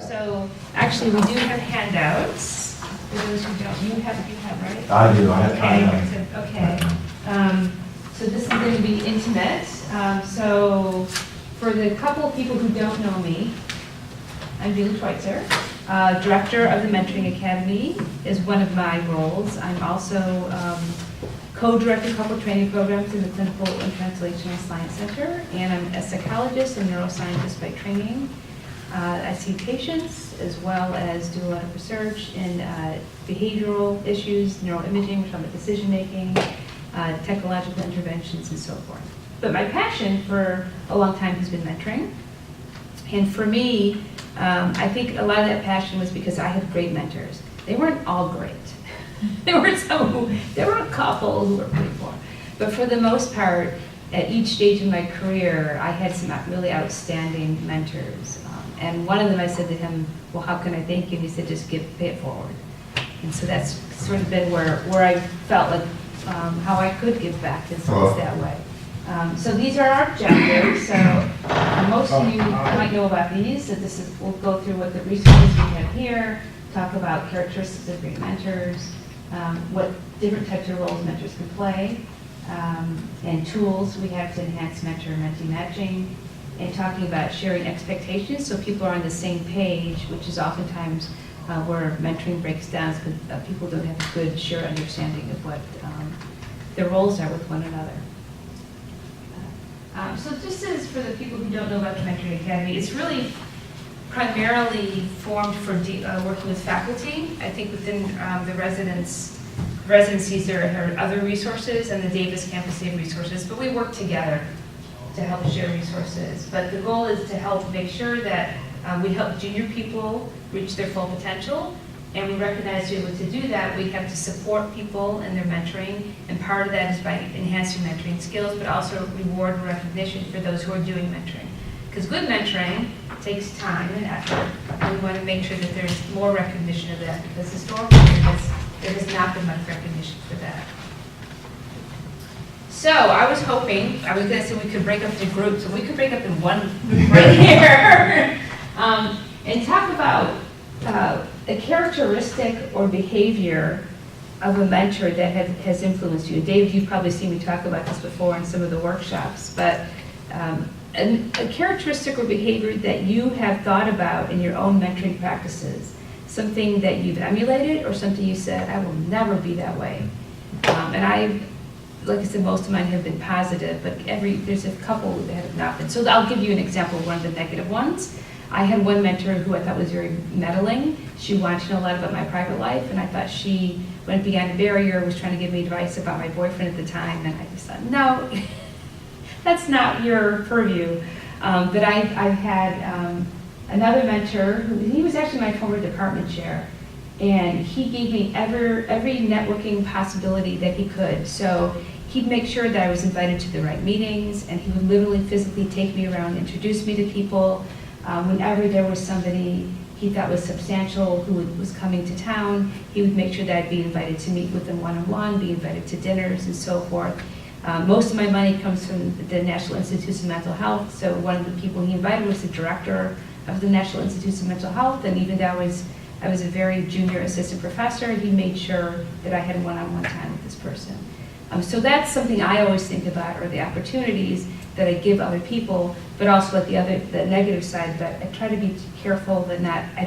So actually, we do have handouts. For those who don't, you have, right? I do. Okay. So this is going to be intimate. So for the couple of people who don't know me, I'm Schweitzer. Director of the Mentoring Academy is one of my roles. I'm also co-director of couple training programs in the Clinical and Translational Science Center, and I'm a psychologist and neuroscientist by training. I see patients as well as do a lot of research in behavioral issues, neuroimaging, trauma decision-making, technological interventions, and so forth. But my passion for a long time has been mentoring. And for me, I think a lot of that passion was because I had great mentors. They weren't all great. There were a couple who were pretty poor. But for the most part, at each stage in my career, I had some really outstanding mentors. And one of them, I said to him, well, how can I thank you? And he said, just pay it forward. And so that's sort of been where I felt like how I could give back is that way. So these are our objectives. So most of you might know about these. So we'll go through what the resources we have here, talk about characteristics of great mentors, what different types of roles mentors can play, and tools we have to enhance mentor-mentee matching, and talking about sharing expectations so people are on the same page, which is oftentimes where mentoring breaks down because people don't have a good shared understanding of what their roles are with one another. So this is for the people who don't know about the Mentoring Academy. It's really primarily formed for working with faculty. I think within the residencies there are other resources, and the Davis campus they have resources, but we work together to help share resources. But the goal is to help make sure that we help junior people reach their full potential, and we recognize to be able to do that, we have to support people in their mentoring, and part of that is by enhancing mentoring skills, but also reward and recognition for those who are doing mentoring. Because good mentoring takes time and effort, and we want to make sure that there's more recognition of that, because historically there has not been much recognition for that. So I was going to say we could break up the groups, so we could break up in one group right here, and talk about a characteristic or behavior of a mentor that has influenced you. Dave, you've probably seen me talk about this before in some of the workshops, but a characteristic or behavior that you have thought about in your own mentoring practices, something that you've emulated or something you said, I will never be that way. Like I said, most of mine have been positive, but there's a couple that have not been. So I'll give you an example of one of the negative ones. I had one mentor who I thought was very meddling. She wanted to know a lot about my private life, and I thought she, when it began a barrier, was trying to give me advice about my boyfriend at the time, and I just thought, no, that's not your purview. But I've had another mentor he was actually my former department chair, and he gave me every networking possibility that he could. So he'd make sure that I was invited to the right meetings, and he would literally physically take me around, introduce me to people. Whenever there was somebody he thought was substantial who was coming to town, he would make sure that I'd be invited to meet with them one-on-one, be invited to dinners and so forth. Most of my money comes from the National Institutes of Mental Health, so one of the people he invited was the director of the National Institutes of Mental Health, and even though I was a very junior assistant professor, he made sure that I had one-on-one time with this person. So that's something I always think about, are the opportunities that I give other people, but also at the negative side, that I try to be careful that I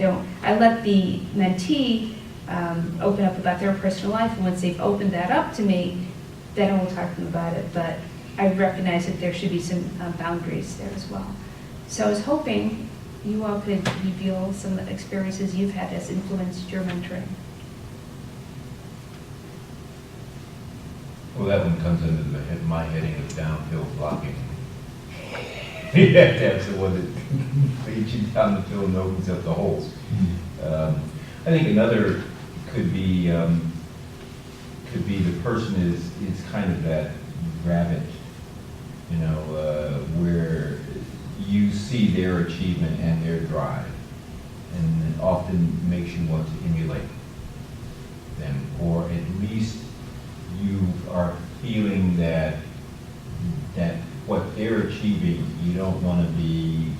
let the mentee open up about their personal life, and once they've opened that up to me, then I will talk to them about it, but I recognize that there should be some boundaries there as well. So I was hoping you all could reveal some of the experiences you've had that's influenced your mentoring. Well, that one comes under my heading of downhill blocking. Yeah, that's the one that leads you down the hill and opens up the holes. I think another could be the person is kind of that rabbit, where you see their achievement and their drive, and it often makes you want to emulate them, or at least you are feeling that what they're achieving, you don't want to be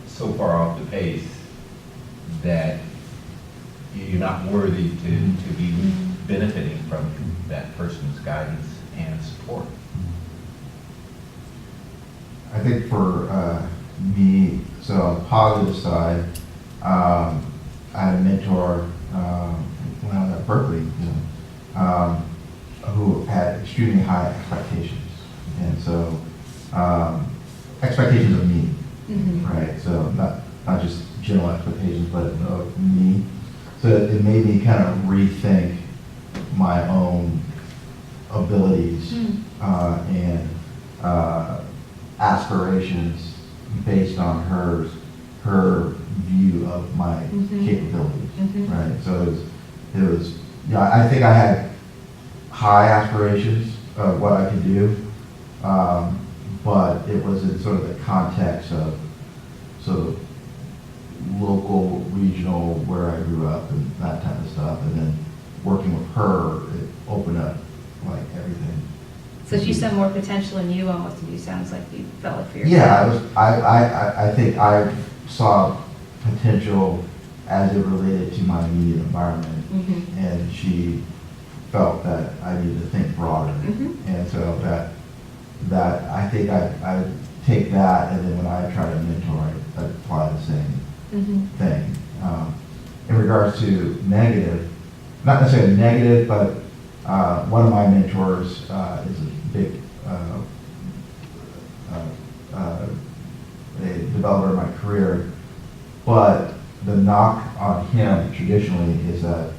so far off the pace that you're not worthy to be benefiting from that person's guidance and support. I think for me, so on the positive side, I had a mentor when I was at Berkeley, who had extremely high expectations, and so expectations of me, right? So not just general expectations, but of me. So it made me kind of rethink my own abilities and aspirations based on her view of my capabilities, right? So it was, you know, I think I had high aspirations of what I could do, but it was in sort of the context of sort of local, regional, where I grew up and that type of stuff, and then working with her, it opened up like everything. So she saw more potential in you almost, and you sounds like you felt it for yourself. Yeah, I think I saw potential as it related to my immediate environment, and she felt that I needed to think broader, and so that I think I take that, and then when I try to mentor, I apply the same thing. In regards to negative, not necessarily negative, but one of my mentors is a big a developer in my career, but the knock on him traditionally is that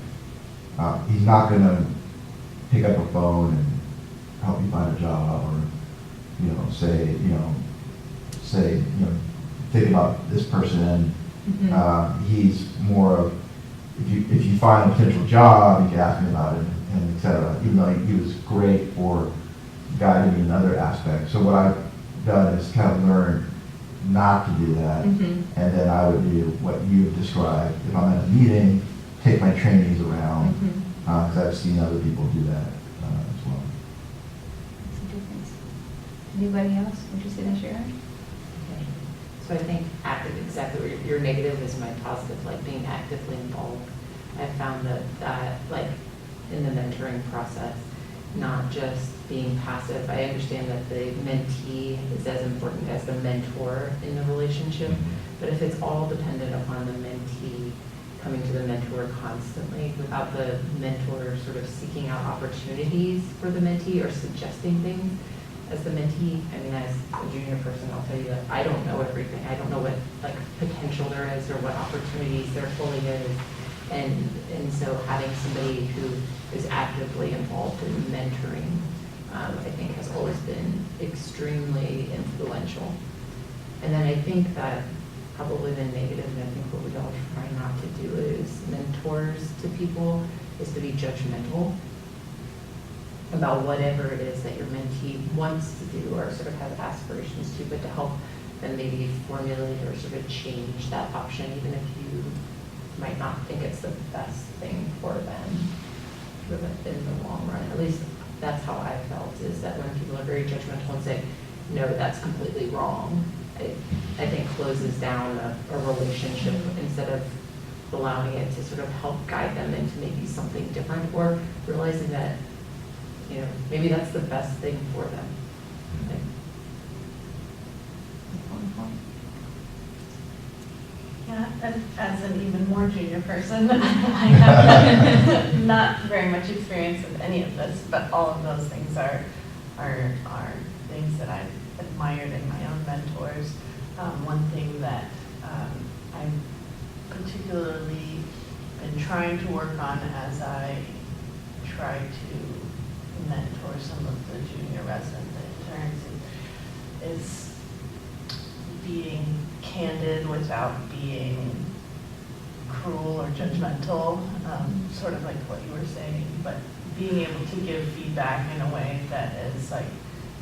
he's not going to pick up a phone and help you find a job, or say think about this person. He's more of, if you find a potential job, you can ask me about it, and et cetera, even though he was great for guiding me in other aspects. So what I've done is kind of learn not to do that, and then I would do what you've described. If I'm at a meeting, take my trainees around, because I've seen other people do that as well. That's a difference. Anybody else interested in sharing? So I think active, exactly where your negative is my positive, like being actively involved. I found that like in the mentoring process, not just being passive. I understand that the mentee is as important as the mentor in the relationship, but if it's all dependent upon the mentee coming to the mentor constantly without the mentor sort of seeking out opportunities for the mentee or suggesting things, as the mentee, I mean, as a junior person, I'll tell you that I don't know everything. I don't know what like potential there is or what opportunities there fully is. And so having somebody who is actively involved in mentoring, I think has always been extremely influential. And then I think that probably the negative, and I think what we all try not to do is mentors to people, is to be judgmental about whatever it is that your mentee wants to do or sort of has aspirations to, but to help them maybe formulate or sort of change that option, even if you might not think it's the best thing for them sort of in the long run. At least that's how I felt, is that when people are very judgmental and say, no, that's completely wrong, I think closes down a relationship instead of allowing it to sort of help guide them into maybe something different, or realizing that, you know, maybe that's the best thing for them. Yeah, and as an even more junior person, I have not very much experience with any of this, but all of those things are things that I've admired in my own mentors. One thing that I've particularly been trying to work on as I try to mentor some of the junior residents and interns is being candid without being cruel or judgmental, sort of like what you were saying, but being able to give feedback in a way that is like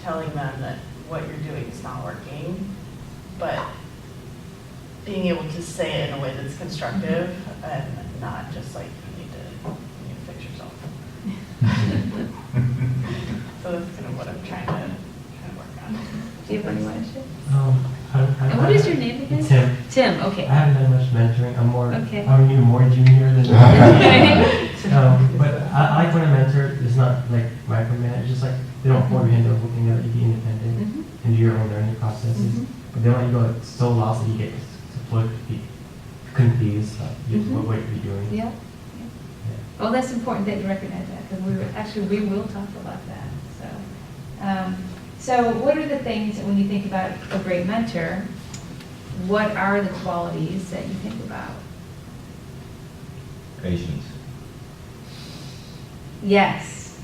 telling them that what you're doing is not working, but being able to say it in a way that's constructive and not just like you need to fix yourself. So that's kind of what I'm trying to work on. Do you have any questions? And what is your name again? Tim. Tim, okay. I haven't done much mentoring. I'm more, Okay. I'm even more junior than. Okay. But I like when a mentor is not like micromanage, just like they don't hold your hand over looking at it, you be independent Mhm. and do your own learning processes. Mhm. But they don't let you go like, so lost that you get to be confused, what are you doing? Yeah. Well, that's important that you recognize that, because we will talk about that, so. So what are the things, when you think about a great mentor, what are the qualities that you think about? Patience. Yes.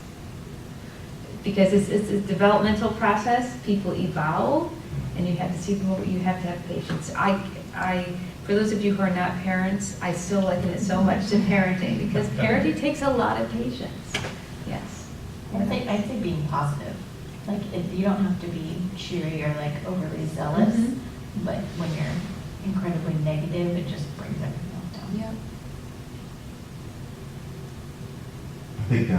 Because it's a developmental process, people evolve, and you have to see them over, you have to have patience. For those of you who are not parents, I still liken it so much to parenting, because parenting takes a lot of patience. Yes. I think being positive. Like, you don't have to be cheery or like overly zealous, Mhm. but when you're incredibly negative, it just brings everything else down. Yeah. I think,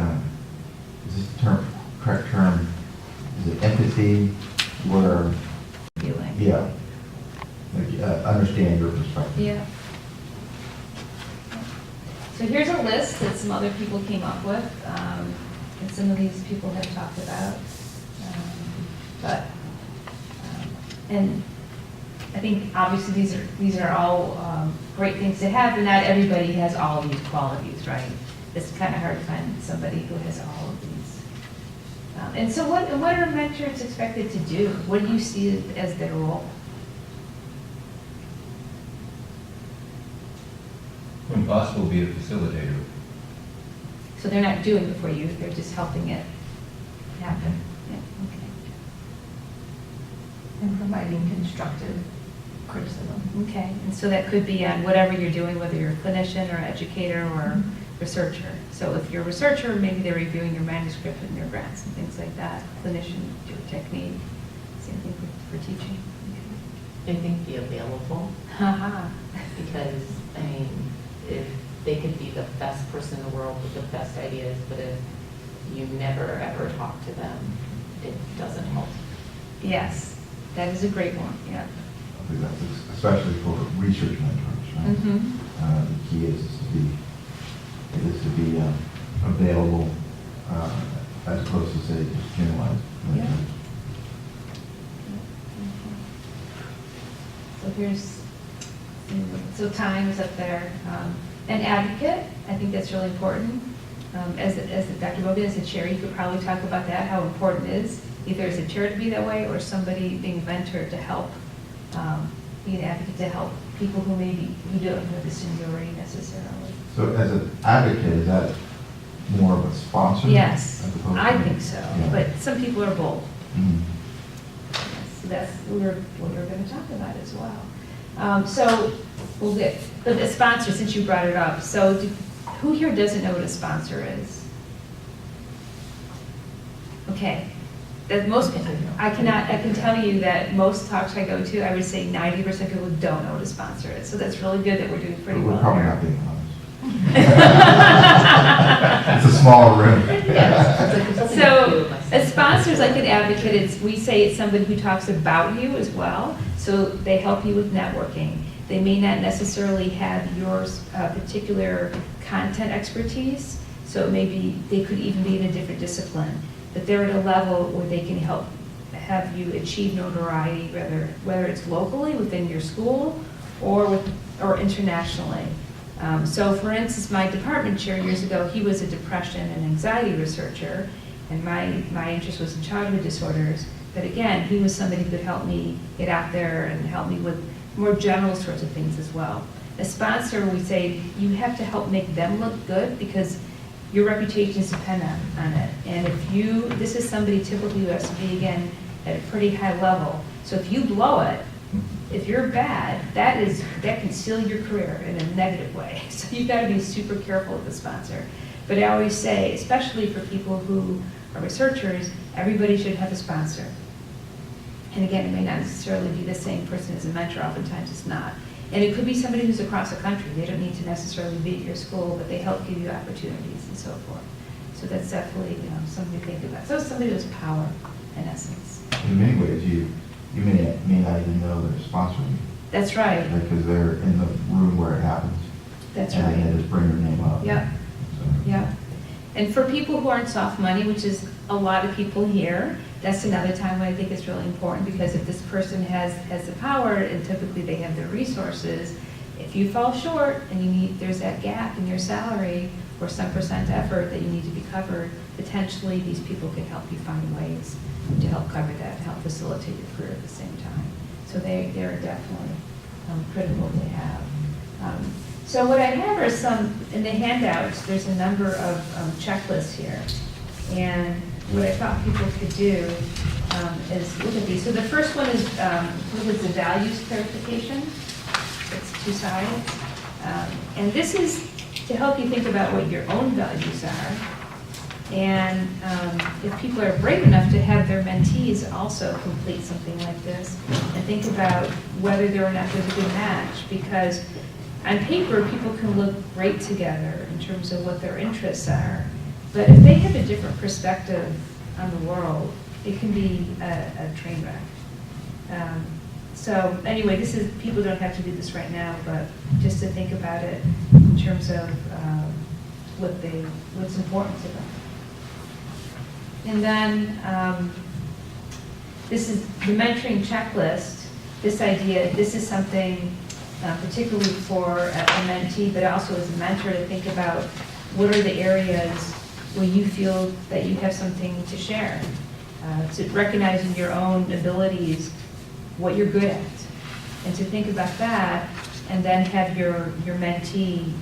is this the correct term? Is it empathy, where, Feeling. yeah, like, understand your perspective. Yeah. So here's a list that some other people came up with, and some of these people have talked about. And I think obviously these are all great things to have, but not everybody has all these qualities, right? It's kind of hard to find somebody who has all of these. And so what are mentors expected to do? What do you see as their role? When possible, be a facilitator. So they're not doing it for you, they're just helping it happen. Yeah, okay. And providing constructive criticism. Okay, and so that could be on whatever you're doing, whether you're a clinician or educator or researcher. So if you're a researcher, maybe they're reviewing your manuscript and your grants and things like that. Clinician, your technique, same thing for teaching. I think be available, Haha. because, I mean, if they could be the best person in the world with the best ideas, but if you never ever talk to them, it doesn't help. Yes, that is a great one, yeah. I think that's especially for research mentors, right? Mm-hmm. The key is to be available, as opposed to say just generalized. Yeah. So here's, so time is up there. An advocate, I think that's really important. As Dr. Bogan, as a chair, you could probably talk about that, how important it is, either as a chair to be that way or somebody being mentored to help, be an advocate to help people who don't have the seniority necessarily. So as an advocate, is that more of a sponsor? Yes, as opposed I to- think so, Yeah. but some people are both. Mhm. So that's what we're going to talk about as well. So we'll get, but a sponsor, since you brought it up, so who here doesn't know what a sponsor is? Okay. That most, I can tell you that most talks I go to, I would say 90% of people don't know what a sponsor is. So that's really good that we're doing pretty But well we're probably here. not being honest. It's a small room. So a sponsor is like an advocate. We say it's somebody who talks about you as well. So they help you with networking. They may not necessarily have your particular content expertise. So maybe they could even be in a different discipline. But they're at a level where they can help have you achieve notoriety, whether it's locally within your school or internationally. So for instance, my department chair years ago, he was a depression and anxiety researcher, and my interest was in childhood disorders. But again, he was somebody who could help me get out there and help me with more general sorts of things as well. A sponsor, we say, you have to help make them look good because your reputation is dependent on it. And this is somebody typically who has to be, again, at a pretty high level. So if you blow it, if you're bad, that can seal your career in a negative way. So you've got to be super careful with the sponsor. But I always say, especially for people who are researchers, everybody should have a sponsor. And again, it may not necessarily be the same person as a mentor. Oftentimes it's not. And it could be somebody who's across the country. They don't need to necessarily be at your school, but they help give you opportunities and so forth. So that's definitely something to think about. So somebody who has power, in essence. In many ways, you you may not even know they're sponsoring you. That's right, Because they're in the room where it happens. that's And right. they just bring your name up. Yep. So, Yeah, and for people who aren't soft money, which is a lot of people here, that's another time when I think it's really important, because if this person has the power, and typically they have the resources, if you fall short and there's that gap in your salary or some percent effort that you need to be covered, potentially these people can help you find ways to help cover that, and help facilitate your career at the same time. So they're definitely critical to have. So what I have are some, in the handouts, there's a number of checklists here. And what I thought people could do is look at these. So the first one is the values clarification. It's 2 sides. And this is to help you think about what your own values are. And if people are brave enough to have their mentees also complete something like this, and think about whether or not there's a good match, because on paper, people can look great together in terms of what their interests are, but if they have a different perspective on the world, it can be a train wreck. So anyway, people don't have to do this right now, but just to think about it in terms of what's important to them. And then this is the mentoring checklist. This is something particularly for a mentee, but also as a mentor, to think about what are the areas where you feel that you have something to share. To recognizing your own abilities, what you're good at, and to think about that, and then have your mentee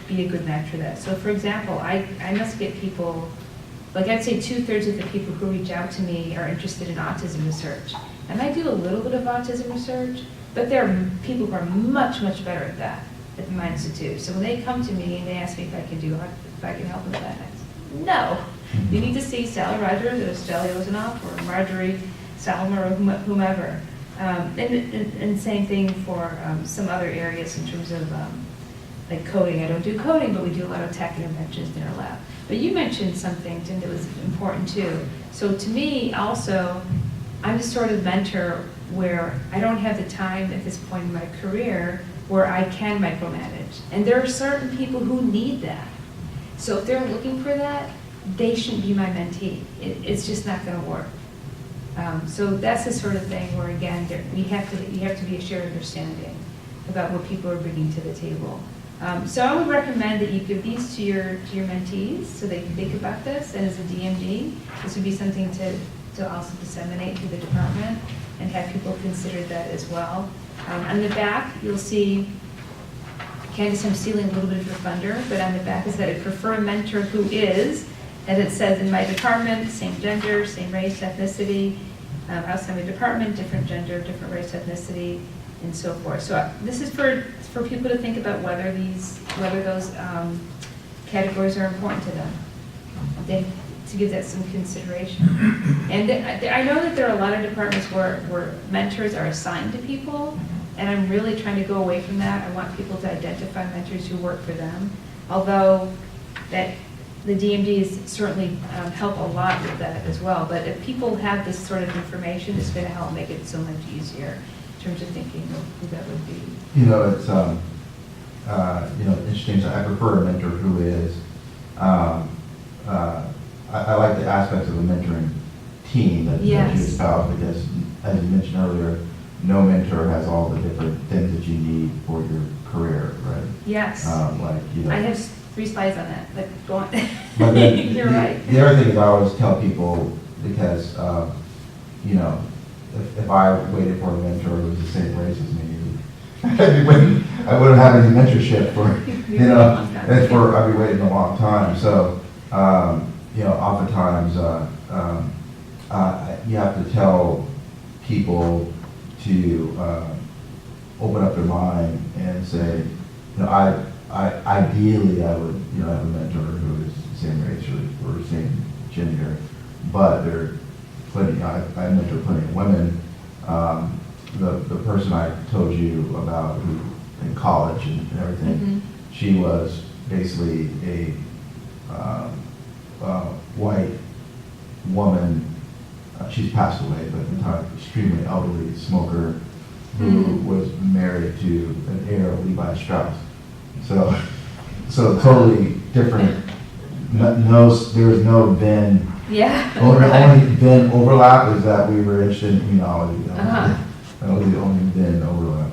be a good match for that. So for example, I must get people, like I'd say 2/3 of the people who reach out to me are interested in autism research. And I do a little bit of autism research, but there are people who are much, much better at that at my institute. So when they come to me and they ask me if I can help them with that, I say, no. You need to see Sally Rogers or Sally Ozanoff or Marjorie Salmer or whomever. And same thing for some other areas in terms of like coding. I don't do coding, but we do a lot of tech interventions in our lab. But you mentioned something, Tim, that was important too. So to me also, I'm the sort of mentor where I don't have the time at this point in my career where I can micromanage. And there are certain people who need that. So if they're looking for that, they shouldn't be my mentee. It's just not going to work. So that's the sort of thing where, again, you have to be a shared understanding about what people are bringing to the table. So I would recommend that you give these to your mentees so they can think about this. And as a DMD, this would be something to also disseminate to the department and have people consider that as well. On the back, you'll see, Candace, I'm stealing a little bit of your thunder, but on the back is that I prefer a mentor who is, as it says in my department, same gender, same race, ethnicity, outside my department, different gender, different race, ethnicity, and so forth. So this is for people to think about whether those categories are important to them. To give that some consideration. And I know that there are a lot of departments where mentors are assigned to people, and I'm really trying to go away from that. I want people to identify mentors who work for them, although that the DMDs certainly help a lot with that as well. But if people have this sort of information, it's going to help make it so much easier in terms of thinking of who that would be. You know, it's interesting. So I prefer a mentor who is. I like the aspects of a mentoring team that you espouse, because, as you mentioned earlier, no mentor has all the different things that you need for your career, right? Yes. I have 3 slides on that. Like, go on. But You're right. The other thing is I always tell people, because, if I waited for a mentor who was the same race as me, I wouldn't have any mentorship for, I'd be waiting a long time. So, oftentimes, you have to tell people to open up their mind and say, ideally I would, have a mentor who is the same race or same gender, but there are plenty, I mentor plenty of women. The person I told you about who in college and everything, she was basically a white woman she's passed away, but extremely elderly smoker who was married to an heir of Levi Strauss. So totally different. No, there was no Venn. Yeah. Only Venn overlap is that we were interested in immunology. Uh-huh. That was the only Venn overlap.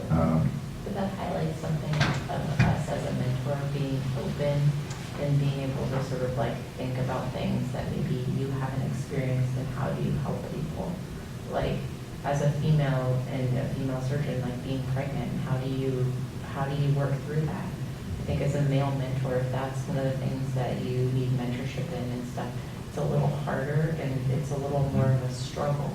But that highlights something of us as a mentor, being open and being able to sort of like think about things that maybe you haven't experienced and how do you help people. Like as a female and a female surgeon, like being pregnant, how do you work through that? I think as a male mentor, if that's one of the things that you need mentorship in and stuff, it's a little harder and it's a little more of a struggle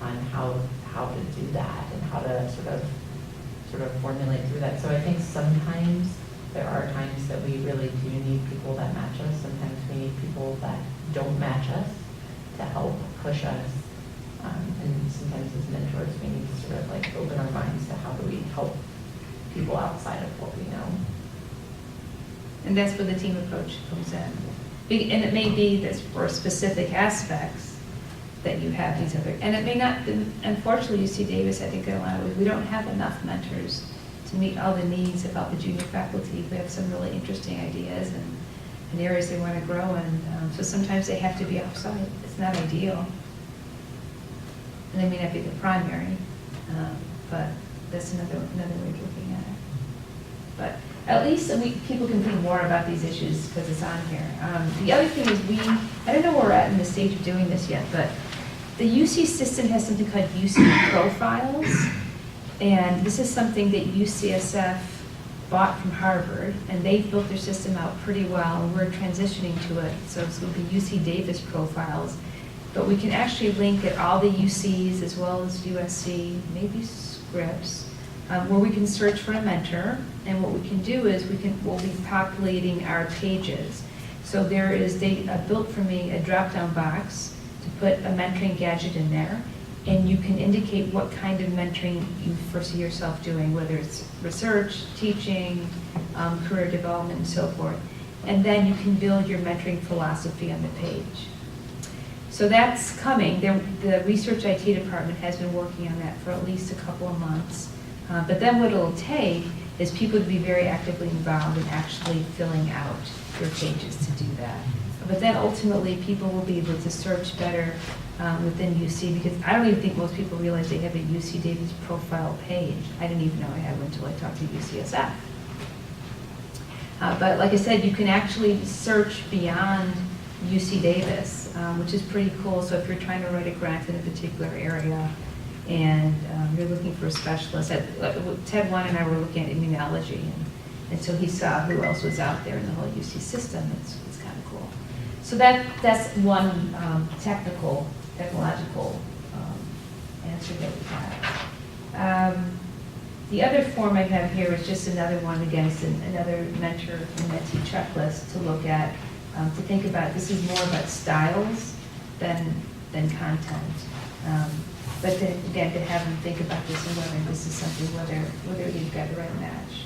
on how to do that and how to sort of formulate through that. So I think sometimes there are times that we really do need people that match us. Sometimes we need people that don't match us to help push us. And sometimes as mentors, we need to sort of like open our minds to how do we help people outside of what we know. And that's where the team approach comes in. And it may be that for specific aspects that you have these other, and it may not, unfortunately, UC Davis, I think in a lot of ways, we don't have enough mentors to meet all the needs of all the junior faculty. We have some really interesting ideas and areas they want to grow in. So sometimes they have to be outside. It's not ideal. And they may not be the primary, but that's another way of looking at it. But at least people can think more about these issues because it's on here. The other thing is I don't know where we're at in the stage of doing this yet, but the UC system has something called UC profiles. And this is something that UCSF bought from Harvard, and they've built their system out pretty well, and we're transitioning to it. So it's going to be UC Davis profiles. But we can actually link at all the UCs as well as USC, maybe Scripps, where we can search for a mentor. And what we can do is we'll be populating our pages. So there is, they built for me a drop-down box to put a mentoring gadget in there. And you can indicate what kind of mentoring you foresee yourself doing, whether it's research, teaching, career development, and so forth. And then you can build your mentoring philosophy on the page. So that's coming. The research IT department has been working on that for at least a couple of months. But then what it'll take is people to be very actively involved in actually filling out their pages to do that. But then ultimately people will be able to search better within UC, because I don't even think most people realize they have a UC Davis profile page. I didn't even know I had one until I talked to UCSF. But like I said, you can actually search beyond UC Davis, which is pretty cool. So if you're trying to write a grant in a particular area and you're looking for a specialist, Ted One and I were looking at immunology, and so he saw who else was out there in the whole UC system. It's kind of cool. So that's one technological answer that we have. The other form I have here is just another one, again, it's another mentor and mentee checklist to look at, to think about. This is more about styles than content. But then again, to have them think about this and whether this is something, whether you've got the right match.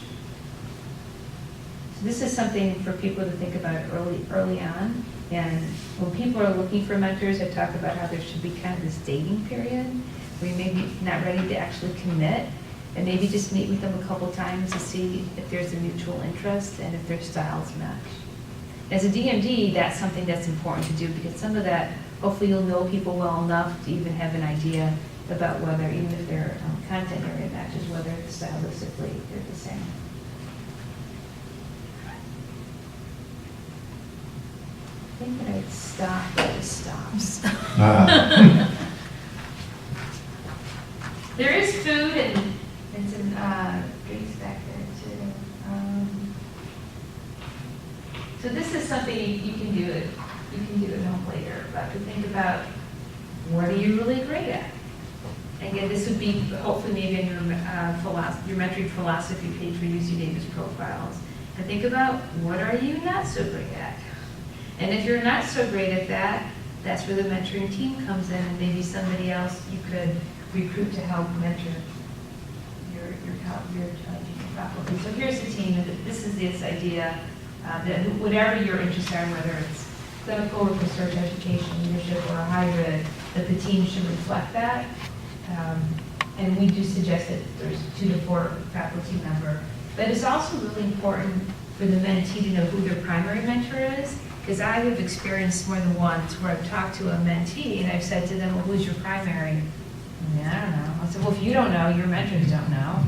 So this is something for people to think about early on. And when people are looking for mentors, I talk about how there should be kind of this dating period where you may be not ready to actually commit, and maybe just meet with them a couple times to see if there's a mutual interest and if their styles match. As a DMD, that's something that's important to do, because some of that, hopefully you'll know people well enough to even have an idea about whether, even if their content area matches, whether stylistically they're the same. I think that I'd stop, but it stops. There is food and some drinks back there too. So this is something you can do it. You can do it home later, but to think about what are you really great at. Again, this would be hopefully maybe in your mentoring philosophy page for UC Davis profiles. And think about what are you not so great at. And if you're not so great at that, that's where the mentoring team comes in, and maybe somebody else you could recruit to help mentor your junior faculty. So here's the team, and this is this idea that whatever your interests are, whether it's clinical, research, education, leadership, or a hybrid, that the team should reflect that. And we do suggest that there's 2 to 4 faculty member. But it's also really important for the mentee to know who their primary mentor is, because I have experienced more than once where I've talked to a mentee and I've said to them, well, who's your primary? I don't know. I said, well, if you don't know, your mentors don't know.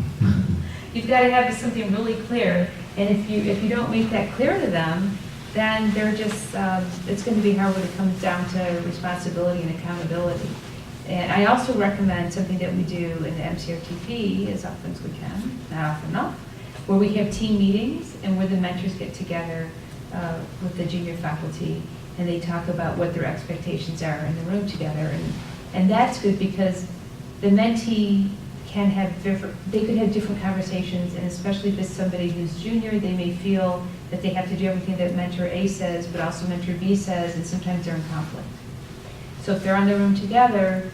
You've got to have something really clear, and if you don't make that clear to them, then they're just, it's going to be hard when it comes down to responsibility and accountability. And I also recommend something that we do in the MCRTP as often as we can, not often enough, where we have team meetings and where the mentors get together with the junior faculty, and they talk about what their expectations are in the room together. And that's good because the mentee can have they could have different conversations, and especially if it's somebody who's junior, they may feel that they have to do everything that mentor A says, but also mentor B says, and sometimes they're in conflict. So if they're in the room together,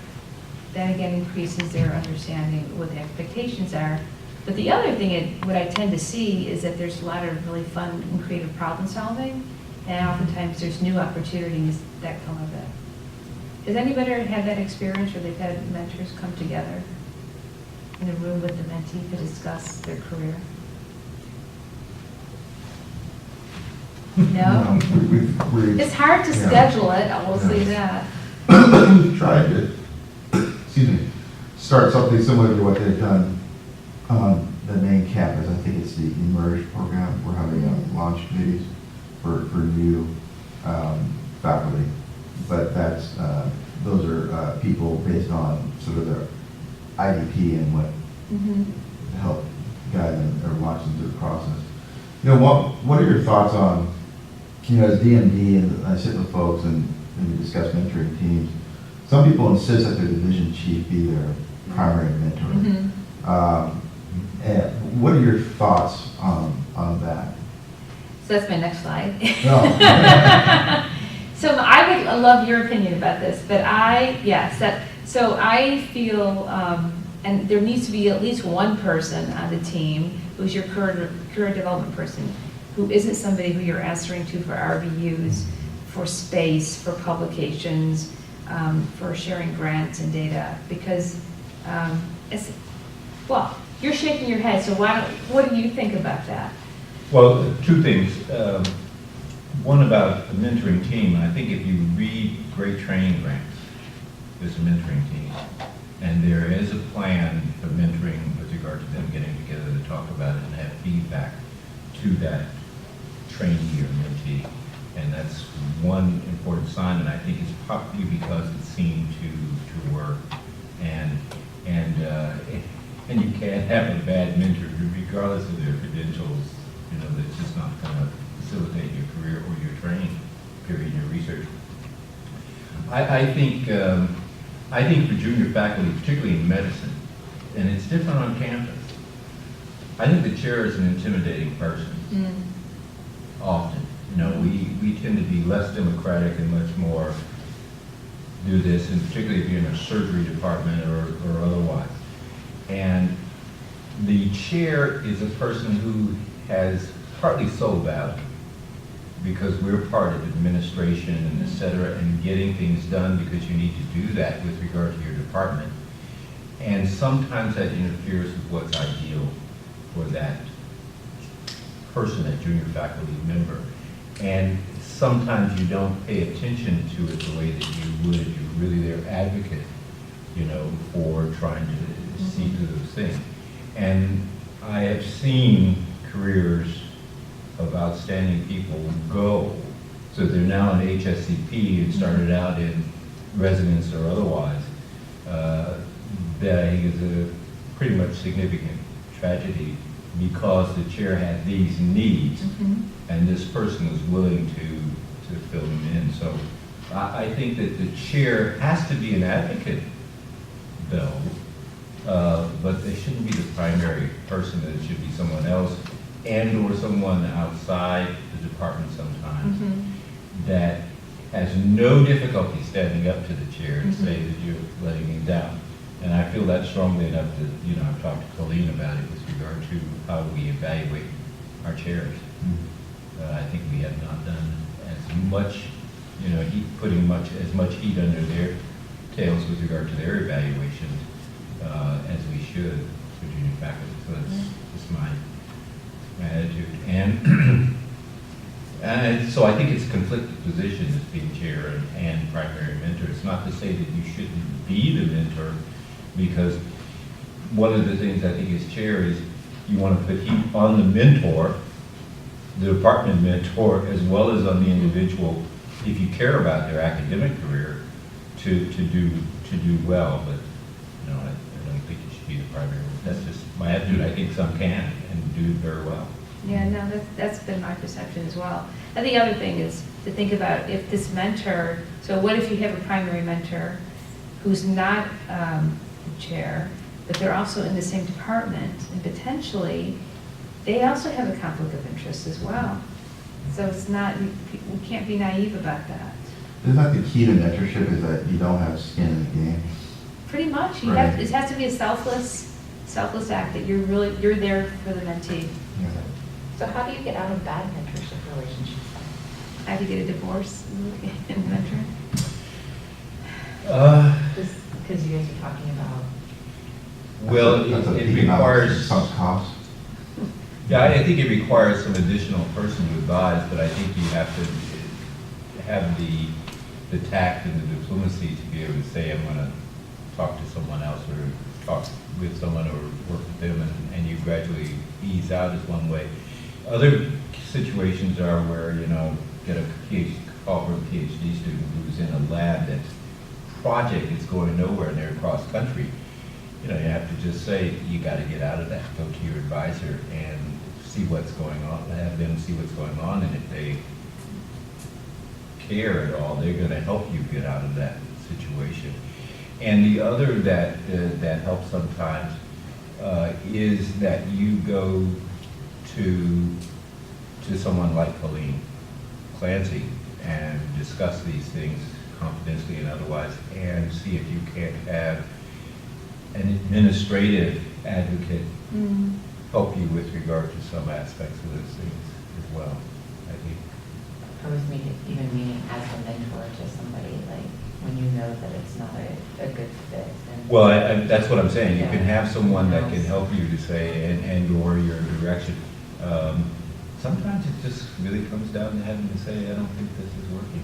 that again increases their understanding of what the expectations are. But the other thing, what I tend to see is that there's a lot of really fun and creative problem solving, and oftentimes there's new opportunities that come of it. Has anybody had that experience where they've had mentors come together in a room with the mentee to discuss their career? No? We've It's hard to Yeah. schedule it, I will say that. tried to, excuse me, start something similar to what they've done on the main campus. I think it's the Emerge program. We're having launch committees for new faculty. But that's, those are people based on sort of their IDP and what to help guide them or launch them through the process. You know, what are your thoughts on, you know, as DMD, and I sit with folks and we discuss mentoring teams, some people insist that their division chief be their primary mentor. And what are your thoughts on that? So that's my next slide. No. So I would love your opinion about this, but so I feel, and there needs to be at least one person on the team who's your career development person, who isn't somebody who you're answering to for RVUs, for space, for publications, for sharing grants and data, because you're shaking your head, so what do you think about that? Well, 2 things. One about the mentoring team. I think if you read great training grants, there's a mentoring team. And there is a plan for mentoring with regard to them getting together to talk about it and have feedback to that trainee or mentee. And that's one important sign, and I think it's probably because it seemed to work. And you can't have a bad mentor regardless of their credentials. You know, that's just not going to facilitate your career or your training period, your research. I think for junior faculty, particularly in medicine, and it's different on campus, I think the chair is an intimidating person. Often. You know, we tend to be less democratic and much more do this, and particularly if you're in a surgery department or otherwise. And the chair is a person who has partly soul value, because we're part of administration and et cetera, and getting things done because you need to do that with regard to your department. And sometimes that interferes with what's ideal for that person, that junior faculty member. And sometimes you don't pay attention to it the way that you would if you were really their advocate, you know, for trying to see through those things. And I have seen careers of outstanding people go, so they're now in HSCP and started out in residence or otherwise. That I think is a pretty much significant tragedy, because the chair had these needs, and this person was willing to fill them in. So I think that the chair has to be an advocate, though, but they shouldn't be the primary person. That it should be someone else, and or someone outside the department sometimes that has no difficulty standing up to the chair and say that you're letting him down. And I feel that strongly enough that, you know, I've talked to Colleen about it with regard to how we evaluate our chairs. I think we have not done as much, you know, putting as much heat under their details with regard to their evaluation, as we should for junior faculty. So that's just my attitude. And so I think it's a conflicted position as being chair and primary mentor. It's not to say that you shouldn't be the mentor, because one of the things I think as chair is you want to put heat on the mentor, the department mentor, as well as on the individual, if you care about their academic career, to do well. But no, I don't think you should be the primary. That's just my attitude. I think some can and do very well. Yeah, no, that's been my perception as well. And the other thing is to think about if this mentor, so what if you have a primary mentor who's not the chair, but they're also in the same department, and potentially they also have a conflict of interest as well. So it's not, we can't be naive about that. Isn't that the key to mentorship, is that you don't have skin in the game? Pretty much, you Right. have, it has to be a selfless act, that you're there for the mentee. Yeah. So how do you get out of bad mentorship relationships? I had to get a divorce in mentoring. Because you guys are talking about. Well, That's a it economic requires, sunk cost. yeah, I think it requires some additional person to advise, but I think you have to have the tact and the diplomacy to be able to say, I'm going to talk to someone else, or talk with someone, or work with them, and you gradually ease out is one way. Other situations are where, get a call from a PhD student who's in a lab that's project is going nowhere and they're across country. You have to just say, you got to get out of that, go to your advisor and see what's going on, have them see what's going on, and if they care at all, they're going to help you get out of that situation. And the other that helps sometimes is that you go to someone like Colleen Clancy and discuss these things confidentially and otherwise, and see if you can't have an administrative advocate help you with regard to some aspects of those things as well, I think. I was even meaning as a mentor to somebody, like, when you know that it's not a good fit. And Well, that's what I'm saying. You Yeah. can have someone that can help you to say, and/or your direction. Sometimes it just really comes down to having to say, I don't think this is working.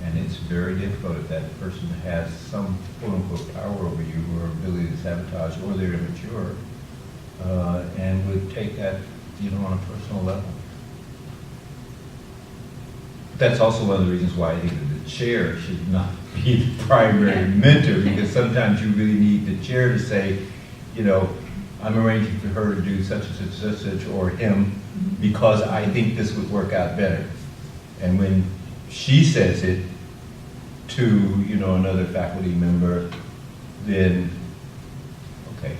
And it's very difficult if that person has some quote-unquote power over you, or ability to sabotage, or they're immature, and would take that, on a personal level. That's also one of the reasons why I think that the chair should not be the primary mentor, because sometimes you really need the chair to say, I'm arranging for her to do such and such, such, such, or him, because I think this would work out better. And when she says it to, another faculty member, then, okay,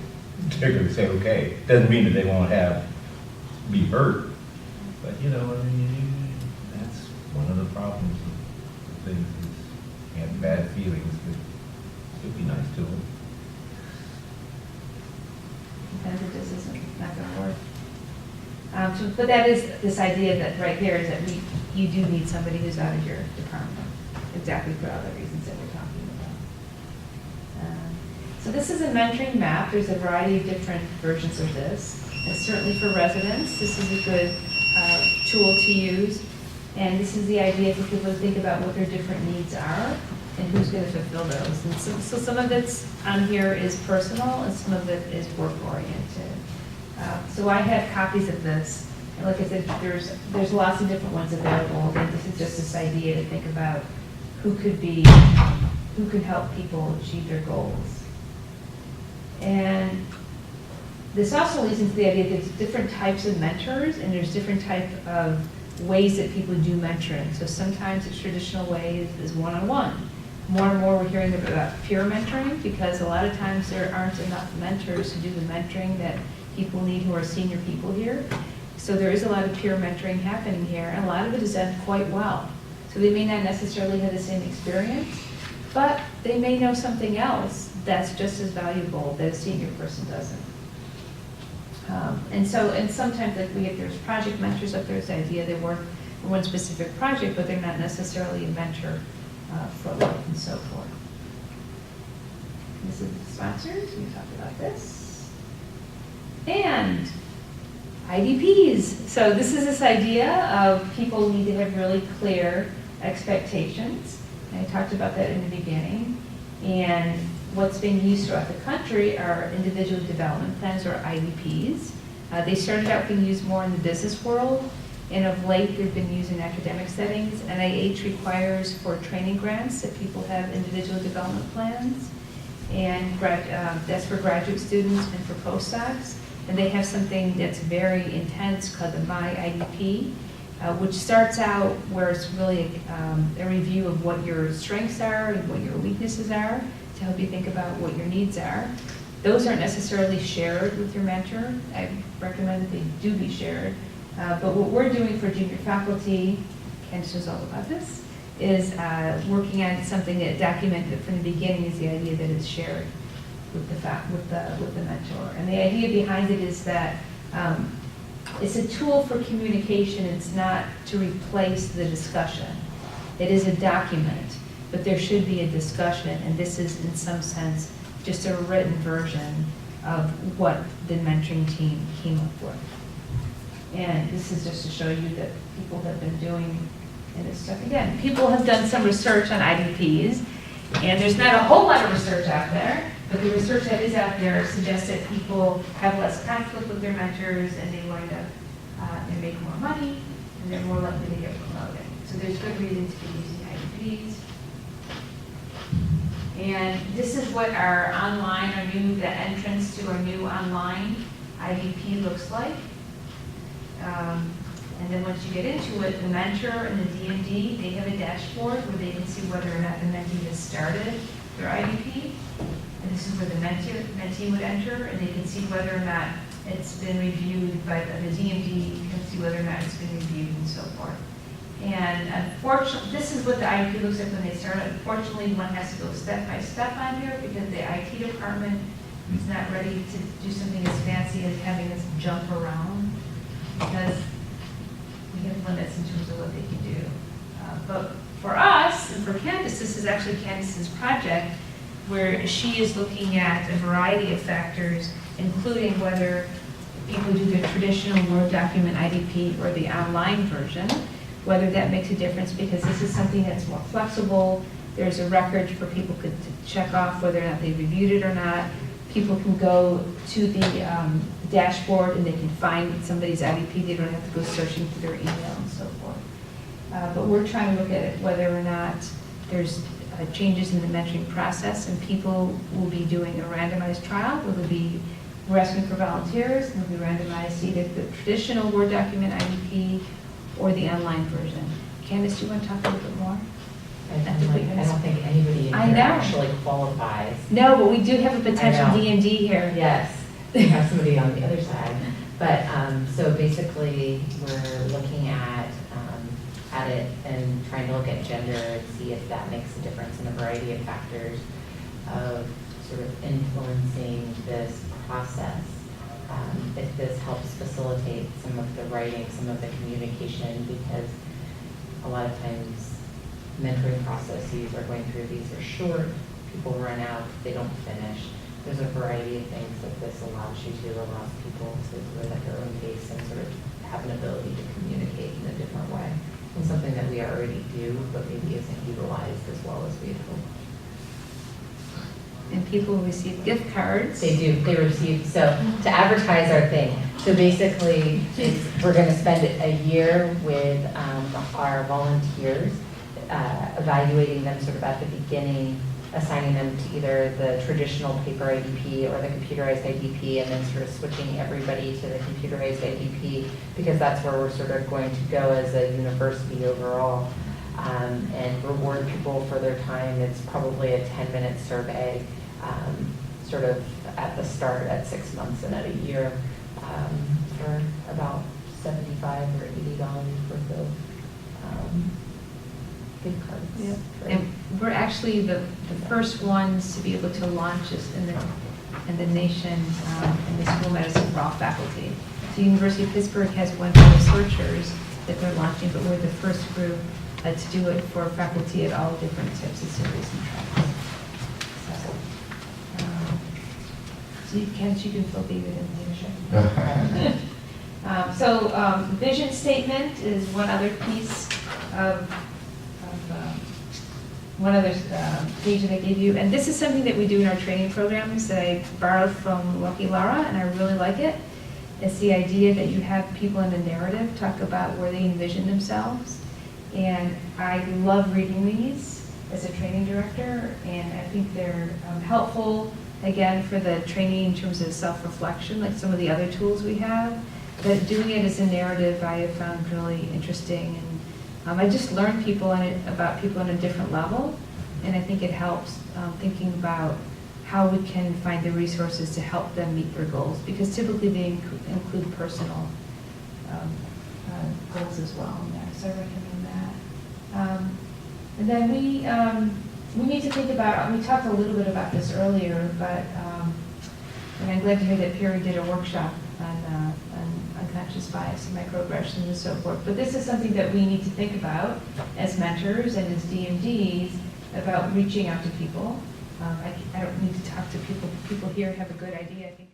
they're going to say, okay. Doesn't mean that they won't be hurt, but, that's one of the problems of things, is you have bad feelings, but it'd be nice to them. Depends if this isn't not going to work. But that is this idea that right there is that you do need somebody who's out of your department, exactly for all the reasons that we're talking about. So this is a mentoring map. There's a variety of different versions of this. And certainly for residents, this is a good tool to use. And this is the idea for people to think about what their different needs are and who's going to fulfill those. And so some of it's on here is personal, and some of it is work-oriented. So I have copies of this, and like I said, there's lots of different ones available. Again, this is just this idea to think about who can help people achieve their goals. And this also leads into the idea that there's different types of mentors, and there's different types of ways that people do mentoring. So sometimes the traditional way is one-on-one. More and more we're hearing about peer mentoring, because a lot of times there aren't enough mentors to do the mentoring that people need who are senior people here. So there is a lot of peer mentoring happening here, and a lot of it is done quite well. So they may not necessarily have the same experience, but they may know something else that's just as valuable that a senior person doesn't. And sometimes there's project mentors up there. It's the idea they work on one specific project, but they're not necessarily a mentor for life and so forth. This is the sponsors, we talked about this. And IDPs. So this is this idea of people need to have really clear expectations. I talked about that in the beginning. And what's being used throughout the country are individual development plans, or IDPs. They started out being used more in the business world, and of late they've been used in academic settings. NIH requires for training grants that people have individual development plans, and that's for graduate students and for postdocs. And they have something that's very intense called the My IDP, which starts out where it's really a review of what your strengths are and what your weaknesses are to help you think about what your needs are. Those aren't necessarily shared with your mentor. I recommend that they do be shared. But what we're doing for junior faculty, Candace knows all about this, is working on something that documented from the beginning is the idea that it's shared with the mentor. And the idea behind it is that it's a tool for communication. It's not to replace the discussion. It is a document, but there should be a discussion, and this is in some sense just a written version of what the mentoring team came up with. And this is just to show you that people have been doing this stuff. Again, people have done some research on IDPs, and there's not a whole lot of research out there, but the research that is out there suggests that people have less conflict with their mentors, and they wind up, they make more money, and they're more likely to get promoted. So there's good reason to be using IDPs. And this is what our the entrance to our new online IDP looks like. And then once you get into it, the mentor and the DMD, they have a dashboard where they can see whether or not the mentee has started their IDP. And this is where the mentee would enter, and they can see whether or not it's been reviewed by the DMD, can see whether or not it's been reviewed and so forth. And unfortunately, this is what the IDP looks like when they start. Unfortunately, one has to go step by step on here because the IT department is not ready to do something as fancy as having us jump around, because we have limits in terms of what they can do. But for us, and for Candace, this is actually Candace's project, where she is looking at a variety of factors, including whether people do the traditional Word document IDP or the online version, whether that makes a difference, because this is something that's more flexible. There's a record for people to check off whether or not they reviewed it or not. People can go to the dashboard and they can find somebody's IDP. They don't have to go searching through their email and so forth. But we're trying to look at it, whether or not there's changes in the mentoring process, and people will be doing a randomized trial. We're asking for volunteers, and they'll be randomized to either the traditional Word document IDP or the online version. Candace, do you want to talk a little bit more? I don't think anybody in I here know. actually qualifies. No, but we do have a potential I know. DMD here. Yes, we have somebody on the other side. But, so basically, we're looking at it and trying to look at gender and see if that makes a difference in a variety of factors of sort of influencing this process. If this helps facilitate some of the writing, some of the communication, because a lot of times mentoring processes are going through, these are short, people run out, they don't finish. There's a variety of things that this allows people to live at their own pace and sort of have an ability to communicate in a different way. And something that we already do, but maybe isn't utilized as well as we'd hope. And people receive gift cards. They do, they receive, so to advertise our thing. So basically, we're gonna spend a year with our volunteers, evaluating them sort of at the beginning, assigning them to either the traditional paper IDP or the computerized IDP, and then sort of switching everybody to the computerized IDP, because that's where we're sort of going to go as a university overall, and reward people for their time. It's probably a 10-minute survey, sort of at the start at 6 months and at a year, for about $75 or $80 worth of gift cards. Yep. Right. And we're actually the first ones to be able to launch this in the nation in the school of medicine for all faculty. So University of Pittsburgh has one for researchers that they're launching, but we're the first group to do it for faculty at all different types of series and tracks. So, So you can feel David in leadership. Vision statement is one other piece of one other page that I gave you. And this is something that we do in our training programs that I borrowed from Lucky Lara, and I really like it. It's the idea that you have people in a narrative talk about where they envision themselves. And I love reading these as a training director, and I think they're helpful, again, for the training in terms of self-reflection, like some of the other tools we have. But doing it as a narrative I have found really interesting, and I just learn about people on a different level, and I think it helps thinking about how we can find the resources to help them meet their goals, because typically they include personal goals as well in there, so I recommend that. And then we need to think about, we talked a little bit about this earlier, but and I'm glad to hear that Perry did a workshop on unconscious bias and microaggressions and so forth. But this is something that we need to think about as mentors and as DMDs about reaching out to people. I don't need to talk to people. People here have a good idea, I think.